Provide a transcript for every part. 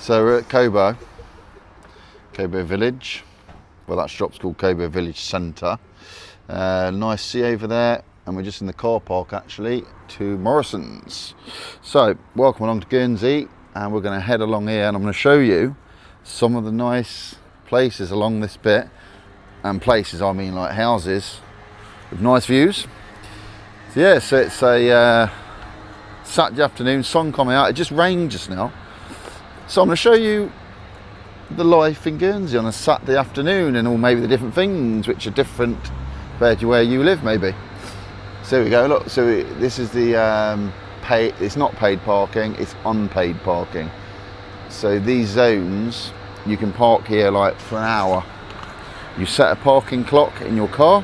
So we're at Cobo Village. Well, that shop's called Cobo Village Centre. Nice sea over there, and we're just in the car park actually to Morrison's. So welcome along to Guernsey, and we're going to head along here, and I'm going to show you some of the nice places along this bit. And places, I mean like houses with nice views. So yeah, so it's a Saturday afternoon, sun coming out. It just rained just now. So I'm going to show you the life in Guernsey on a Saturday afternoon, and all maybe the different things which are different compared to where you live maybe. So here we go, look, so this is the it's not paid parking, it's unpaid parking. So these zones, you can park here like for an hour. You set a parking clock in your car,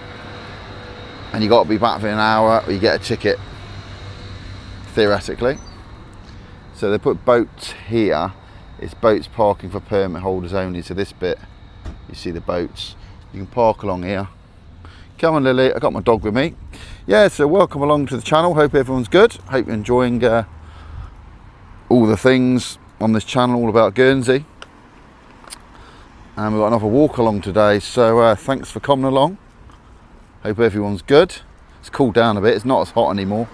and you got to be back for an hour or you get a ticket, theoretically. So they put boats here. It's boats parking for permit holders only. So this bit, you see the boats. You can park along here. Come on, Lily, I got my dog with me. Yeah, so welcome along to the channel. Hope everyone's good. Hope you're enjoying all the things on this channel all about Guernsey. And we've got another walk along today, so thanks for coming along. Hope everyone's good. It's cooled down a bit, it's not as hot anymore.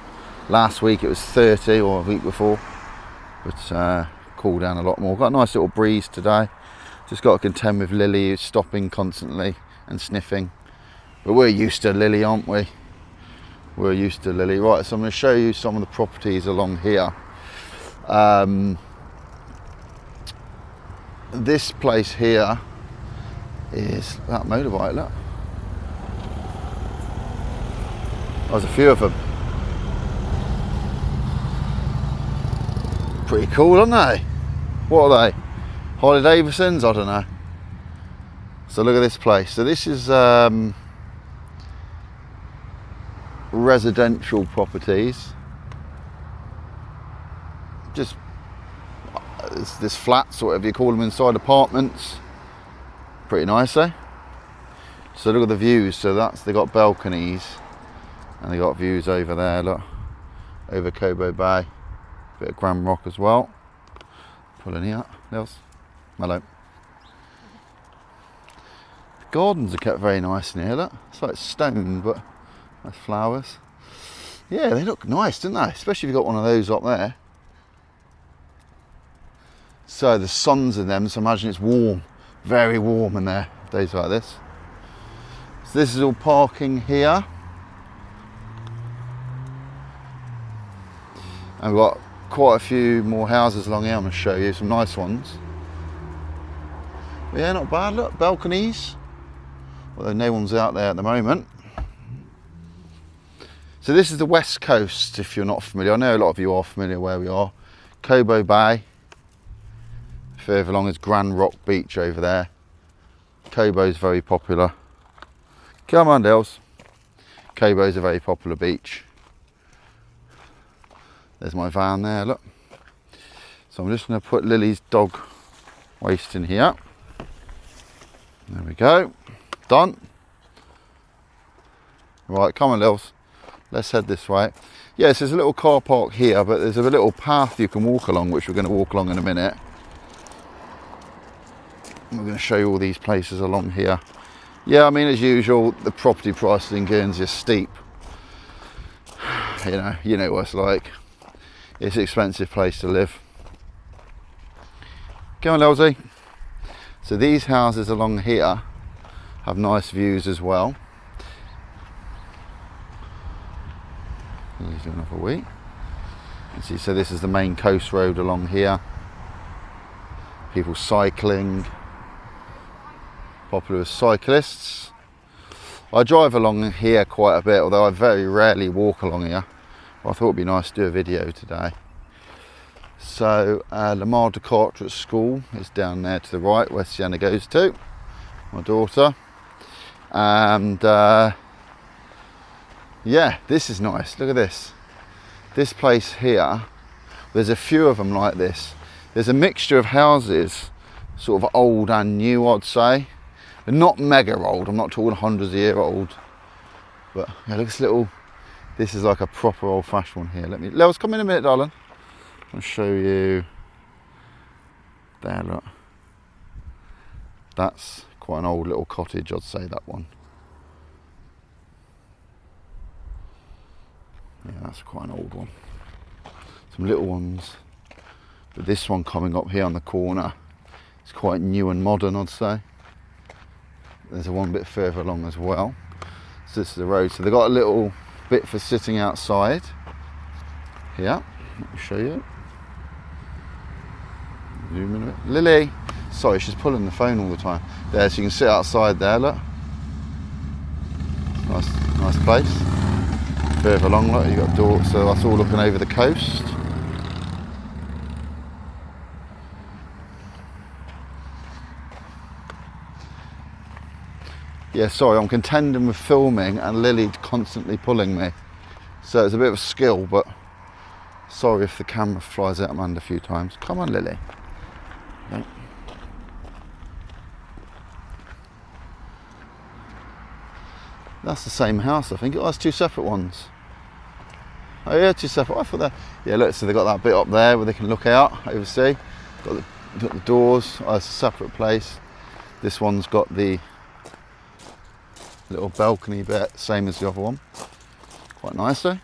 Last week it was 30, or a week before, but cooled down a lot more. Got a nice little breeze today. Just got to contend with Lily, who's stopping constantly and sniffing. But we're used to Lily, aren't we? We're used to Lily. Right, so I'm going to show you some of the properties along here. This place here is that motorbike, look. There's a few of them. Pretty cool, aren't they? What are they? Harley Davidsons? I don't know. So look at this place. So this is residential properties. Just this flats, or whatever you call them, inside apartments. Pretty nice, eh? So look at the views. So they got balconies, and they got views over there, look, over Cobo Bay. Bit of Grand Rock as well. Pulling here, Nils. Hello. The gardens are kept very nice in here, look. It's like stone, but nice flowers. Yeah, they look nice, don't they? Especially if you've got one of those up there. So the sun's in them, so imagine it's warm, very warm in there, days like this. So this is all parking here. And we've got quite a few more houses along here. I'm going to show you some nice ones. But yeah, not bad, look, balconies. Although no one's out there at the moment. So this is the west coast, if you're not familiar. I know a lot of you are familiar where we are. Cobo Bay. Further along is Grand Rock Beach over there. Cobo's very popular. Come on, Dales. Cobo's a very popular beach. There's my van there, look. So I'm just going to put Lily's dog waste in here. There we go. Done. Right, come on, Lils. Let's head this way. Yes, there's a little car park here, but there's a little path you can walk along, which we're going to walk along in a minute. We're going to show you all these places along here. Yeah, I mean, as usual, the property prices in Guernsey are steep. You know what it's like. It's an expensive place to live. Go on, Lelsey. So these houses along here have nice views as well. He's doing another week. You see, so this is the main coast road along here. People cycling. Popular with cyclists. I drive along here quite a bit, although I very rarely walk along here. But I thought it'd be nice to do a video today. So Lamar de Carteret School is down there to the right, where Sienna goes to, my daughter. And yeah, this is nice. Look at this. This place here, there's a few of them like this. There's a mixture of houses, sort of old and new, I'd say. They're not mega old, I'm not talking hundreds of years old. But yeah, look at this little, this is like a proper old fashioned one here. Let us come in a minute, darling. I'll show you There, look. That's quite an old little cottage, I'd say, that one. Yeah, that's quite an old one. Some little ones. But this one coming up here on the corner, it's quite new and modern, I'd say. There's a one bit further along as well. So this is the road. So they've got a little bit for sitting outside. Yeah, let me show you. Zoom in a bit. Lily! Sorry, she's pulling the phone all the time. There, so you can sit outside there, look. Nice place. Further along, look, you've got door, so that's all looking over the coast. Yeah, sorry, I'm contending with filming and Lily constantly pulling me. So it's a bit of a skill, but sorry if the camera flies out of my hand a few times. Come on, Lily. Okay. That's the same house, I think. Oh, that's two separate ones. Oh yeah, two separate. I thought that. Yeah, look, so they've got that bit up there where they can look out, oversee. Got the doors. Oh, it's a separate place. This one's got the little balcony bit, same as the other one. Quite nice though.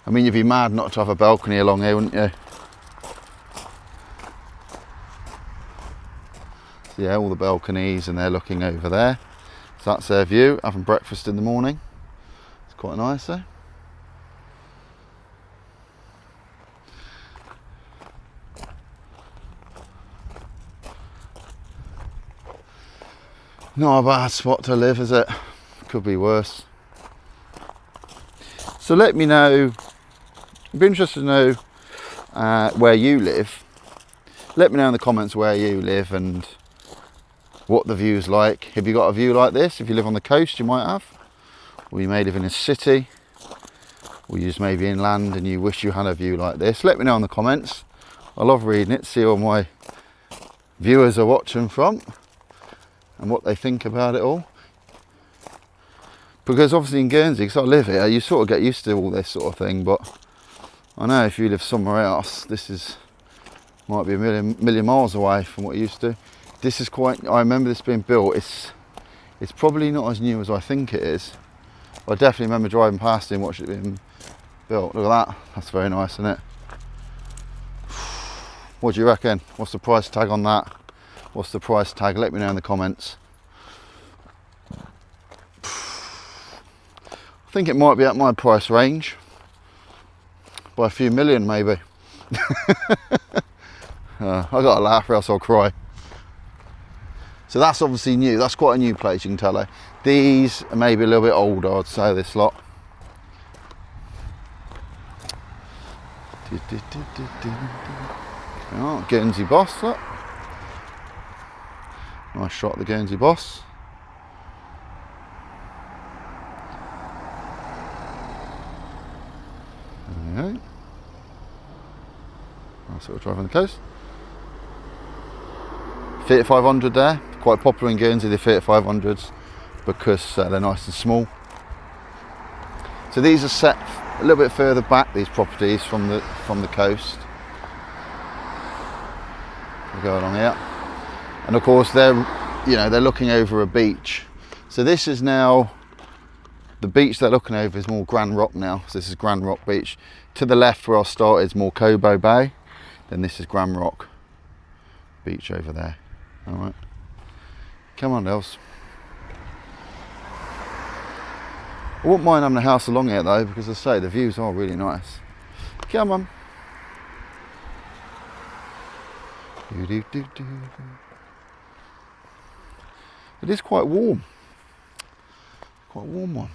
I mean, you'd be mad not to have a balcony along here, wouldn't you? So yeah, all the balconies, and they're looking over there. So that's their view, having breakfast in the morning. It's quite nice though. Not a bad spot to live, is it? Could be worse. So let me know, I'd be interested to know where you live. Let me know in the comments where you live and what the view's like. Have you got a view like this? If you live on the coast, you might have. Or you may live in a city. Or you just may be inland and you wish you had a view like this. Let me know in the comments. I love reading it, see where my viewers are watching from and what they think about it all. Because obviously in Guernsey, because I live here, you sort of get used to all this sort of thing, but I know if you live somewhere else, this might be a million miles away from what you used to. This is quite, I remember this being built, it's probably not as new as I think it is. I definitely remember driving past it and watching it being built. Look at that, that's very nice, isn't it? What do you reckon? What's the price tag on that? What's the price tag? Let me know in the comments. I think it might be at my price range. By a few million maybe. I got to laugh or else I'll cry. So that's obviously new. That's quite a new place, you can tell. These are maybe a little bit older, I'd say, this lot. Oh, Guernsey boss, look. Nice shot of the Guernsey boss. There we go. Nice little drive on the coast. Fiat 500 there. Quite popular in Guernsey, the Fiat 500s, because they're nice and small. So these are set a little bit further back, these properties from the coast. We'll go along here. And of course they're looking over a beach. So this is now, the beach they're looking over is more Grand Rock now. So this is Grand Rock Beach. To the left where I started is more Cobo Bay. Then this is Grand Rock Beach over there. All right. Come on, Els. I wouldn't mind having a house along here though, because as I say, the views are really nice. Come on. It is quite warm. Quite a warm one.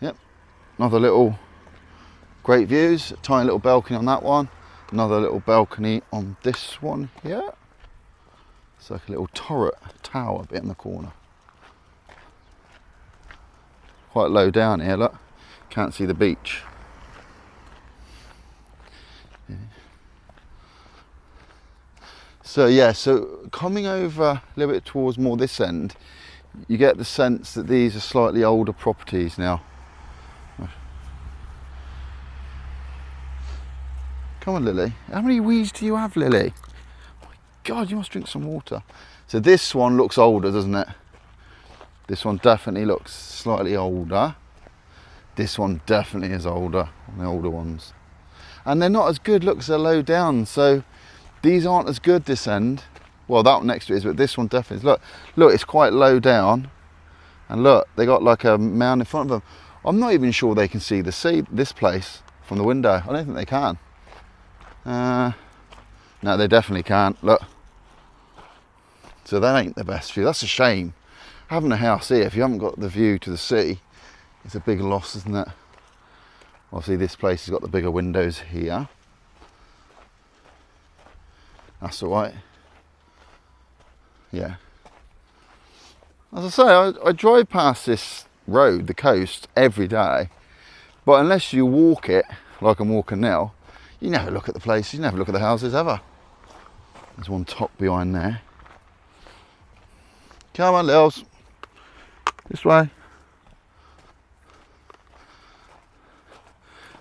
Yep. Another little great views. Tiny little balcony on that one. Another little balcony on this one here. It's like a little turret tower bit in the corner. Quite low down here, look. Can't see the beach. Yeah. So yeah, so coming over a little bit towards more this end, you get the sense that these are slightly older properties now. Come on, Lily. How many wees do you have, Lily? Oh my God, you must drink some water. So this one looks older, doesn't it? This one definitely looks slightly older. This one definitely is older, the older ones. And they're not as good, look, 'cause they're low down. So these aren't as good this end. Well, that one next to it is, but this one definitely is. Look, it's quite low down. And look, they got like a mound in front of them. I'm not even sure they can see this place from the window. I don't think they can. No, they definitely can't. Look. So that ain't the best view. That's a shame. Having a house here, if you haven't got the view to the sea, it's a big loss, isn't it? Obviously, this place has got the bigger windows here. That's all right. Yeah. As I say, I drive past this road, the coast, every day. But unless you walk it, like I'm walking now, you never look at the places, you never look at the houses ever. There's one top behind there. Come on, Lils. This way.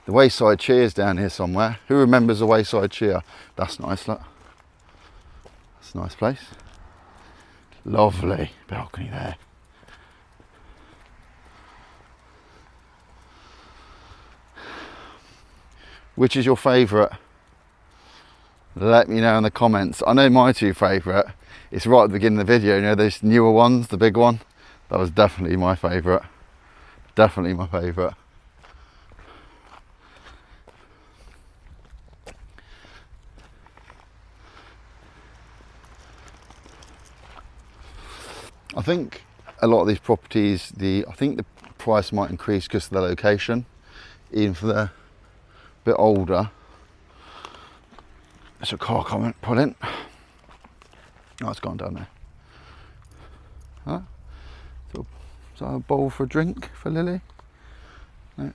The Wayside Cheer's down here somewhere. Who remembers the Wayside Cheer? That's nice, look. That's a nice place. Lovely balcony there. Which is your favourite? Let me know in the comments. I know my two favourite. It's right at the beginning of the video, you know, those newer ones, the big one. That was definitely my favourite. Definitely my favourite. I think a lot of these properties, I think the price might increase because of the location, even for the bit older. There's a car coming, pull in. Oh, it's gone down there. Huh? So, is that a bowl for a drink for Lily? No.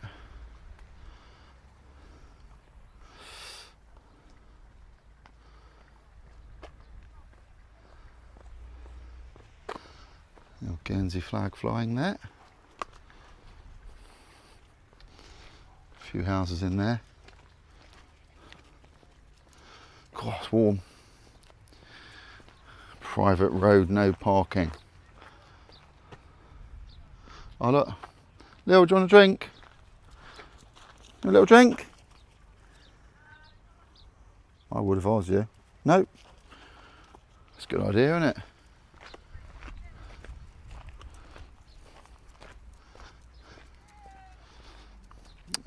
Little Guernsey flag flying there. A few houses in there. God, it's warm. Private road, no parking. Oh look, Lil, do you want a drink? A little drink? I would if I was you. Nope. That's a good idea, isn't it?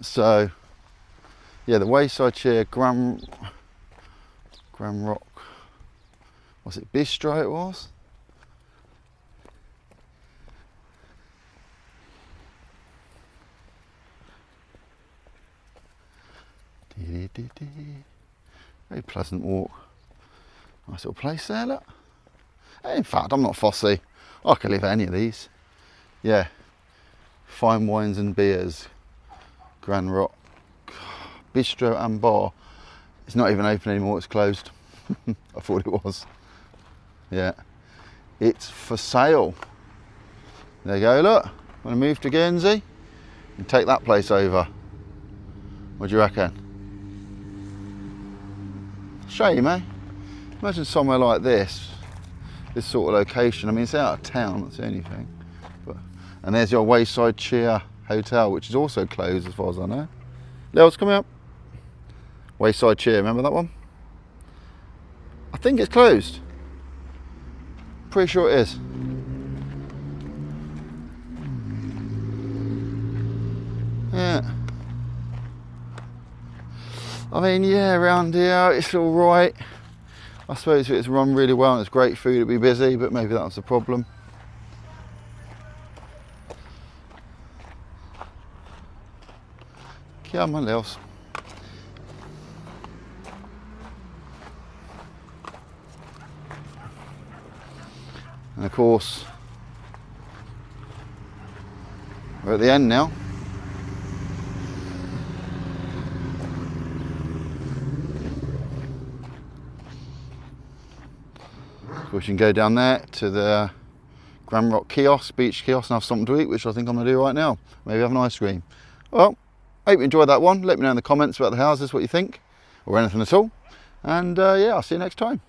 So, yeah, the Wayside Cheer, Grand Rock, was it Bistro it was? Very pleasant walk. Nice little place there, look. In fact, I'm not fussy. I could live at any of these. Yeah. Fine wines and beers. Grand Rock. Bistro and bar. It's not even open anymore, it's closed. I thought it was. Yeah. It's for sale. There you go, look. Want to move to Guernsey? And take that place over. What do you reckon? Shame, eh? Imagine somewhere like this sort of location. I mean, it's out of town, that's the only thing. And there's your Wayside Cheer Hotel, which is also closed as far as I know. Lils, come up. Wayside Cheer, remember that one? I think it's closed. Pretty sure it is. Yeah. I mean, yeah, around here it's all right. I suppose if it's run really well and it's great food, it'd be busy, but maybe that's the problem. Come on, Lils. And of course, we're at the end now. Of course, you can go down there to the Grand Rock kiosk, beach kiosk, and have something to eat, which I think I'm going to do right now. Maybe have an ice cream. Well, I hope you enjoyed that one. Let me know in the comments about the houses what you think. or anything at all. And yeah, I'll see you next time.